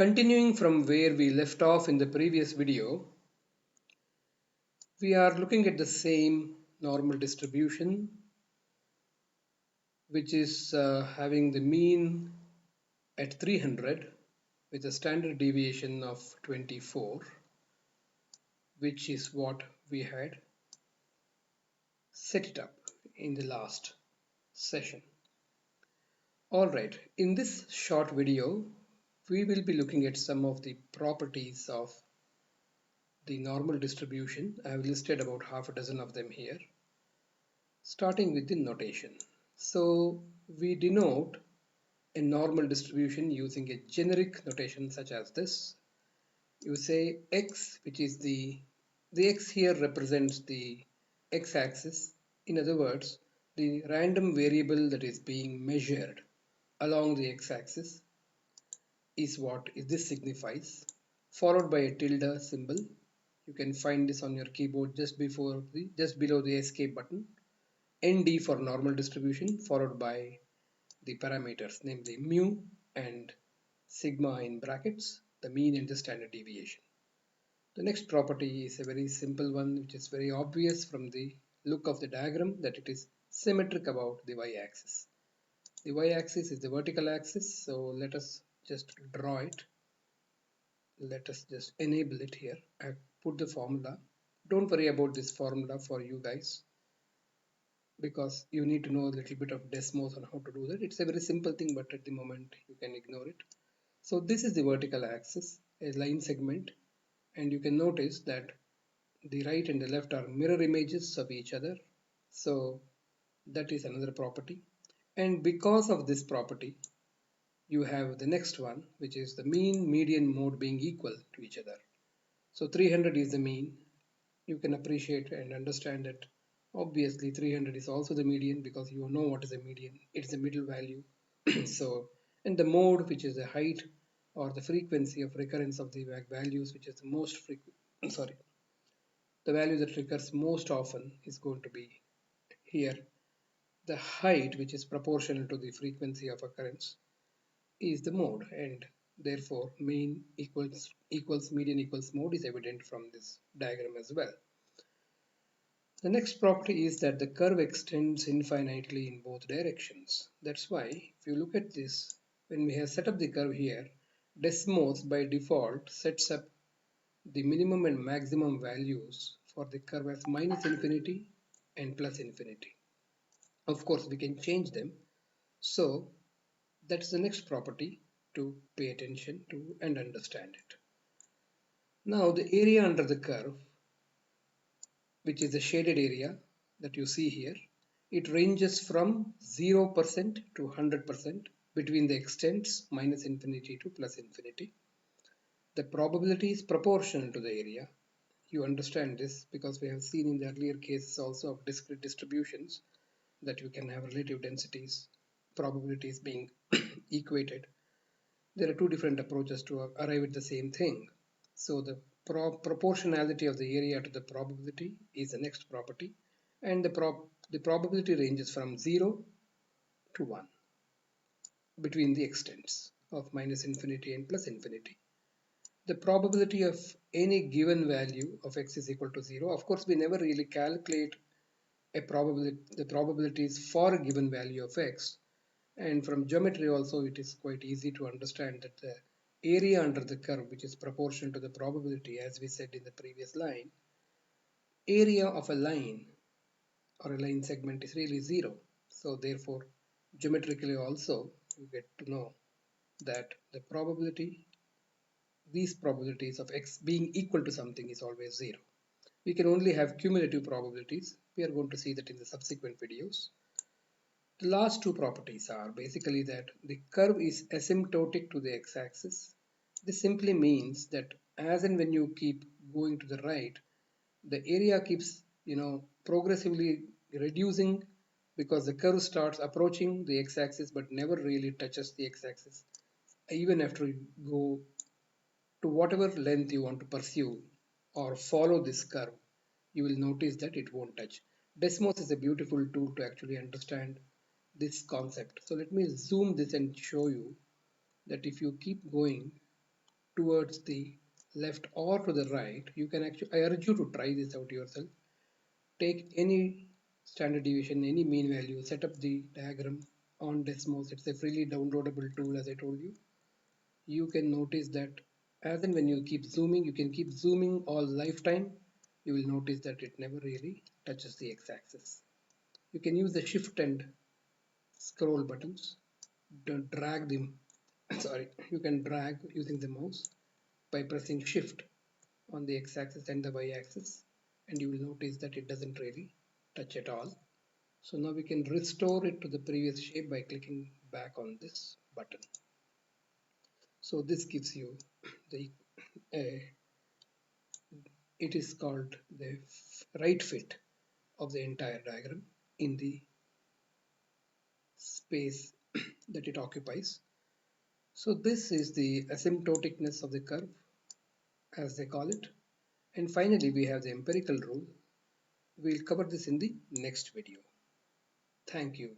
Continuing from where we left off in the previous video, we are looking at the same normal distribution, which is having the mean at 300 with a standard deviation of 24, which is what we had set it up in the last session. Alright, in this short video, we will be looking at some of the properties of the normal distribution. I have listed about half a dozen of them here, starting with the notation. So we denote a normal distribution using a generic notation such as this. You say x, which is the x here represents the x-axis. In other words, the random variable that is being measured along the x-axis is what this signifies, followed by a tilde symbol. You can find this on your keyboard just below the escape button. ND for normal distribution, followed by the parameters, namely mu and sigma in brackets, the mean and the standard deviation. The next property is a very simple one, which is very obvious from the look of the diagram, that it is symmetric about the y-axis. The y-axis is the vertical axis, so let us just draw it. Let us just enable it here. I have put the formula. Don't worry about this formula for you guys, because you need to know a little bit of Desmos on how to do that. It's a very simple thing, but at the moment you can ignore it. So this is the vertical axis, a line segment, and you can notice that the right and the left are mirror images of each other. So that is another property. And because of this property, you have the next one, which is the mean, median, mode being equal to each other. So 300 is the mean. You can appreciate and understand that obviously 300 is also the median, because you know what is a median. It's the middle value. So, and the mode, which is the height or the frequency of recurrence of the values, which is the most frequent, sorry, the value that recurs most often is going to be here. The height, which is proportional to the frequency of occurrence, is the mode, and therefore mean equals median equals mode is evident from this diagram as well. The next property is that the curve extends infinitely in both directions. That's why if you look at this, when we have set up the curve here, Desmos by default sets up the minimum and maximum values for the curve as minus infinity and plus infinity. Of course, we can change them. So that's the next property to pay attention to and understand it. Now the area under the curve, which is the shaded area that you see here, it ranges from 0% to 100% between the extents minus infinity to plus infinity. The probability is proportional to the area. You understand this because we have seen in the earlier cases also of discrete distributions that you can have relative densities, probabilities being equated. There are two different approaches to arrive at the same thing. So the proportionality of the area to the probability is the next property, and the probability ranges from 0 to 1 between the extents of minus infinity and plus infinity. The probability of any given value of x is equal to 0. Of course, we never really calculate the probabilities for a given value of x, and from geometry also it is quite easy to understand that the area under the curve, which is proportional to the probability, as we said in the previous line, area of a line or a line segment is really 0. So therefore geometrically also you get to know that the probability, these probabilities of x being equal to something is always 0. We can only have cumulative probabilities. We are going to see that in the subsequent videos. The last two properties are basically that the curve is asymptotic to the x-axis. This simply means that as and when you keep going to the right, the area keeps, progressively reducing, because the curve starts approaching the x-axis but never really touches the x-axis. Even after you go to whatever length you want to pursue or follow this curve, you will notice that it won't touch. Desmos is a beautiful tool to actually understand this concept. So let me zoom this and show you that if you keep going towards the left or to the right, you can actually, I urge you to try this out yourself. Take any standard deviation, any mean value, set up the diagram on Desmos. It's a freely downloadable tool, as I told you. You can notice that as and when you keep zooming, you can keep zooming all lifetime. You will notice that it never really touches the x-axis. You can use the shift and scroll buttons to drag them. Sorry, you can drag using the mouse by pressing shift on the x-axis and the y-axis, and you will notice that it doesn't really touch at all. So now we can restore it to the previous shape by clicking back on this button. So this gives you the it is called the right fit of the entire diagram in the space that it occupies. So this is the asymptoticness of the curve, as they call it. And finally, we have the empirical rule. We'll cover this in the next video. Thank you.